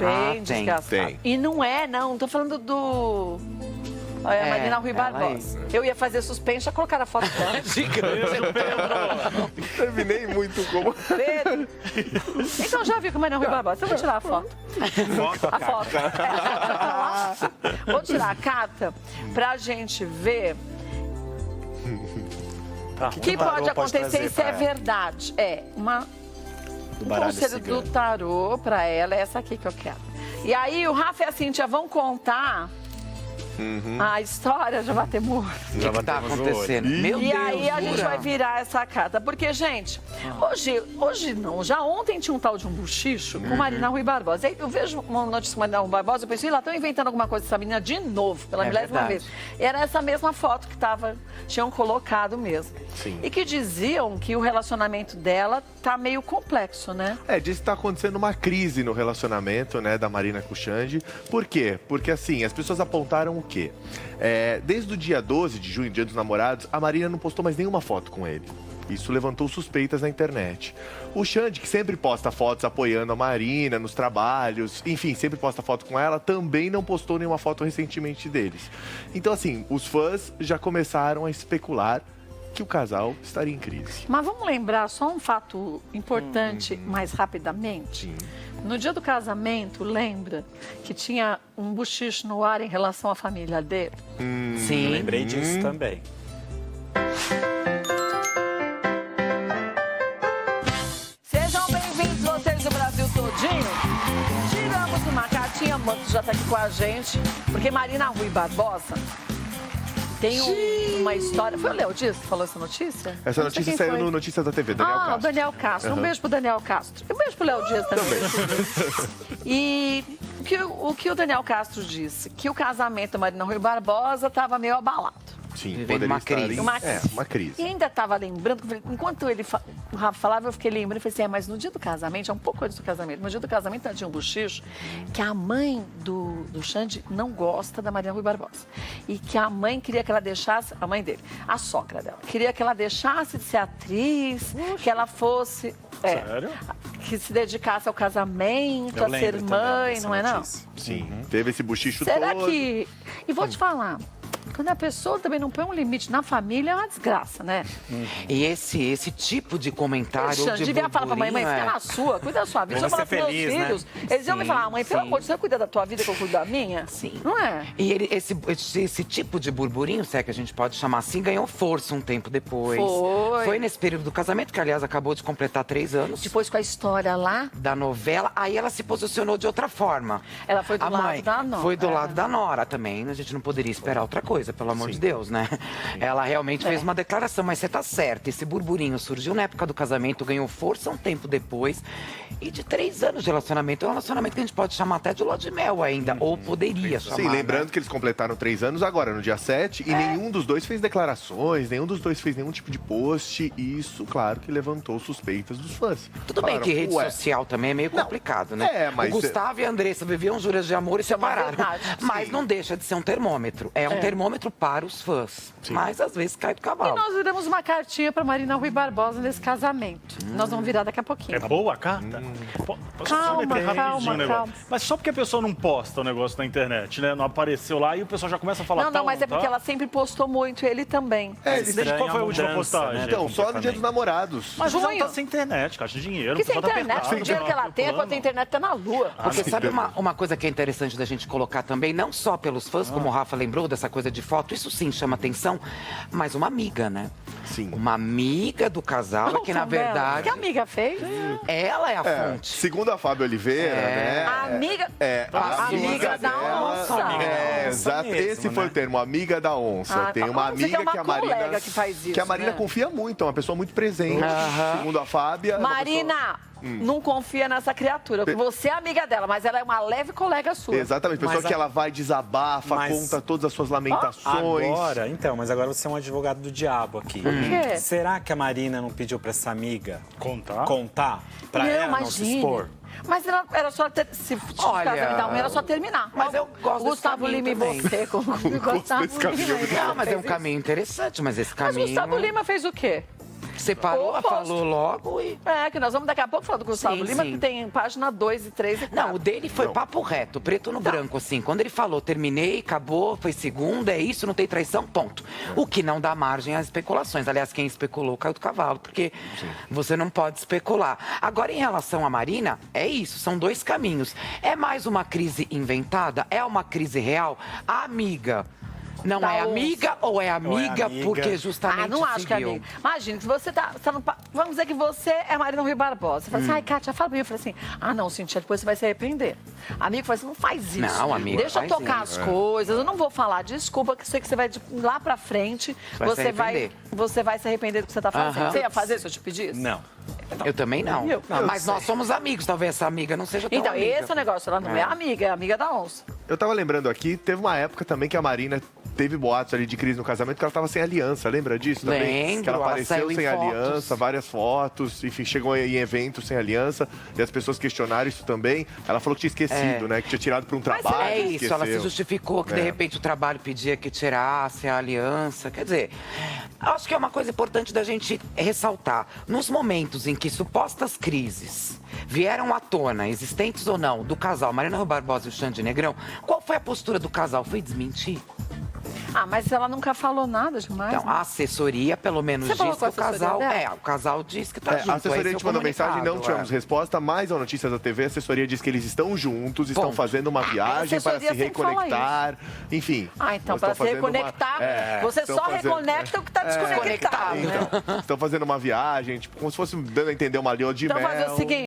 Bem desgastado. Tem. E não tô falando do... Olha, Marina Rui Barbosa. Eu ia fazer suspense, já colocaram a foto dela. Terminei muito como... Pedro. Então já viu com a Marina Rui Barbosa. Eu vou tirar a foto. A foto. Vou tirar a carta pra gente ver o que pode acontecer e se é verdade. Do um baralho conselho cigano. do tarô pra ela é essa aqui que eu quero. E aí o Rafa e a Cíntia vão contar a história de Batemur. O que tá acontecendo? Meu E Deus, aí a gente jura? vai virar essa carta. Porque, gente, hoje não. Já ontem tinha um tal de um buchicho com Marina Rui Barbosa. Aí eu vejo uma notícia com Marina Rui Barbosa, eu pensei, lá estão inventando alguma coisa dessa menina de novo, pela milésima verdade. vez. E era essa mesma foto que tinham colocado mesmo. Sim. E que diziam que o relacionamento dela tá meio complexo, né? Diz que tá acontecendo uma crise no relacionamento, né, da Marina com o Xande. Por quê? Porque, assim, as pessoas apontaram o quê? Desde o dia 12 de junho, dia dos namorados, a Marina não postou mais nenhuma foto com ele. Isso levantou suspeitas na internet. O Xande, que sempre posta fotos apoiando a Marina nos trabalhos, enfim, sempre posta foto com ela, também não postou nenhuma foto recentemente deles. Então, assim, os fãs já começaram a especular que o casal estaria em crise. Mas vamos lembrar só um fato importante, mais rapidamente. Sim. No dia do casamento, lembra que tinha um buchicho no ar em relação à família dele? Sim. Lembrei disso também. Sejam bem-vindos, vocês do Brasil todinho. Tiramos uma cartinha, a Manto já tá aqui com a gente, porque Marina Rui Barbosa tem uma história... Foi o Léo Dias que falou essa notícia? Essa Não sei notícia quem saiu foi. no Notícias da TV, Daniel Castro. O Daniel Castro. Um beijo pro Daniel Castro. Um beijo pro Léo Dias também. E o que o Daniel Castro disse? Que o casamento da Marina Rui Barbosa estava meio abalado. Sim, Vivendo poderia uma estar crise. em- Uma crise. uma crise. E ainda estava lembrando, enquanto o Rafa falava, eu fiquei lembrando, eu falei assim, mas no dia do casamento, um pouco antes do casamento, no dia do casamento tinha um buchicho que a mãe do Xande não gosta da Marina Rui Barbosa. E que a mãe queria que ela deixasse, a mãe dele, a sogra dela, queria que ela deixasse de ser atriz, que ela fosse... Sério? Que se dedicasse ao casamento, Eu a ser lembro também mãe, dessa não é não? notícia. Sim, teve esse buchicho Será todo. que... E vou te falar, quando a pessoa também não põe um limite na família, é uma desgraça, né? E esse tipo de comentário ou Xande, de devia falar pra mãe, burburinho, fica na sua, cuida da sua vida. Vamos Eu falar ser pros meus feliz, né? filhos. Eles iam me falar, mãe, pelo sim. amor de Deus, você cuida da tua vida que eu cuido da minha? Sim. Não é? E esse tipo de burburinho, se é que a gente pode chamar assim, ganhou força um tempo depois. Foi. Nesse período do casamento, que aliás acabou de completar 3 anos. Depois com a história lá, Da novela, aí ela se posicionou de outra forma. ela foi do A lado mãe da Nora. foi do lado da Nora também. A gente não poderia esperar outra coisa, pelo amor de Deus, né? Ela realmente fez uma declaração, mas você tá certa. Esse burburinho surgiu na época do casamento, ganhou força um tempo depois. E de 3 anos de relacionamento, é um relacionamento que a gente pode chamar até de lua de mel ainda, ou poderia chamar. Sim, lembrando né? que eles completaram 3 anos agora, no dia 7, e nenhum dos dois fez declarações, nenhum dos dois fez nenhum tipo de post, e isso, claro, que levantou suspeitas dos fãs. Tudo bem Falaram, que rede "Ué, social também é meio complicado, né? mas O Gustavo e a Andressa viviam juras de amor e separaram. verdade, Mas sim. não deixa de ser um termômetro. É um termômetro para os fãs. Mas às vezes cai do E cavalo. nós viramos uma cartinha pra Marina Rui Barbosa nesse casamento. Nós vamos virar daqui a pouquinho. É boa a carta? Posso só Calma, meter rapidinho calma, o negócio? calma. Mas só porque a pessoa não posta o negócio na internet, né? Não apareceu lá e o pessoal já começa a falar... Não, mas é porque ela sempre postou muito, ele também. Desde qual foi a última mudança, postagem? né? Então, só no dia dos namorados. Mas ela Junho. tá sem internet, caixa de dinheiro. Que o sem pessoal tá internet, apertado, o dinheiro que ela tem é quando a internet tá na lua. Porque sabe uma coisa que é interessante da gente colocar também, não só pelos fãs, como o Rafa lembrou, dessa coisa de foto, isso sim chama atenção, mas uma amiga, né? Sim. Uma amiga do casal, que na verdade, Que a amiga fez? ela é a É, fonte. segundo a Fábio Oliveira, né? A amiga... A amiga da dela- onça. Amiga da onça exato. mesmo, Esse foi né? o termo, amiga da onça. Ah, Tem tá. uma Você tem amiga uma que a Marina... colega que faz isso, Que a Marina né? confia muito, é uma pessoa muito presente. Segundo a Fábia... é uma Marina, não confia nessa criatura. Porque você é amiga dela, mas ela é uma leve colega sua. Exatamente, pessoa Mas que a- ela vai, desabafa, Mas- conta todas as suas lamentações. Agora, então, mas agora você é um advogado do diabo aqui. Por quê? Será que a Marina não pediu pra essa amiga Contar? pra Não, ela não se imagine. expor? Mas era só se o casamento da unha era só terminar. Mas eu gosto o Gustavo desse Lima e caminho você, como Gustavo desse caminho. Lima. Não, mas é um caminho interessante, mas esse Mas o caminho... Gustavo Lima fez o quê? Separou, Oposto. falou logo e... É, que nós vamos daqui a pouco falar do Gustavo Sim, Lima, sim. que tem página 2 e 3 e 4. Não, o dele foi papo reto, preto no branco, assim. Quando ele falou, terminei, acabou, foi segunda, é isso, não tem traição, ponto. O que não dá margem às especulações. Aliás, quem especulou caiu do cavalo, porque você não pode especular. Agora, em relação à Marina, é isso, são dois caminhos. É mais uma crise inventada? É uma crise real? A amiga não Da é onça. amiga ou é amiga amiga. porque justamente Ah, não acho que é seguiu? amiga. Imagina, se você tá no... Vamos dizer que você é a Marina Rui Barbosa. Você fala assim, ai, Kátia, fala pra mim. Eu falei assim, ah, não, Cintia, depois você vai se arrepender. Amigo fala assim, não faz isso. Não, amigo, Deixa eu faz tocar isso. as coisas, eu não vou falar, desculpa, que eu sei que você vai lá pra frente, Vai se você vai se arrepender do que você tá fazendo. Aham. Você ia fazer se eu te pedisse? Não. Eu também não. Eu Mas nós somos amigos, talvez essa amiga não seja tão Então, amiga. esse é o negócio, ela não é amiga, é amiga da onça. Eu tava lembrando aqui, teve uma época também que a Marina teve boatos ali de crise no casamento que ela tava sem aliança, lembra disso também? Lembro, que ela ela apareceu saiu em sem fotos. aliança, várias fotos, enfim, chegou em eventos sem aliança e as pessoas questionaram isso também. Ela falou que tinha esquecido, né? Que tinha tirado pra um Mas trabalho. É isso, ela se esqueceu. justificou que de É. repente o trabalho pedia que tirasse a aliança. Quer dizer, acho que é uma coisa importante da gente ressaltar. Nos momentos em que supostas crises vieram à tona, existentes ou não, do casal Marina Rui Barbosa e o Xande Negrão, qual foi a postura do casal? Foi desmentir? Ah, mas ela nunca falou nada demais. Então, né? a assessoria, pelo menos, Você falou diz com que a o casal. assessoria dela? O casal diz que tá junto. A assessoria esse é o te mandou mensagem, não comunicado, tivemos resposta, mas a notícia da TV, a assessoria diz que eles estão juntos, estão Ponto. fazendo uma viagem para se assessoria sempre fala reconectar. Enfim. Ah, então, eles para estão se fazendo uma- reconectar, É, você estão só fazendo- reconecta o que tá desconectado, né? Então, estão fazendo uma viagem, tipo, como se fosse dando a entender uma lua de Então, mel. fazer o seguinte.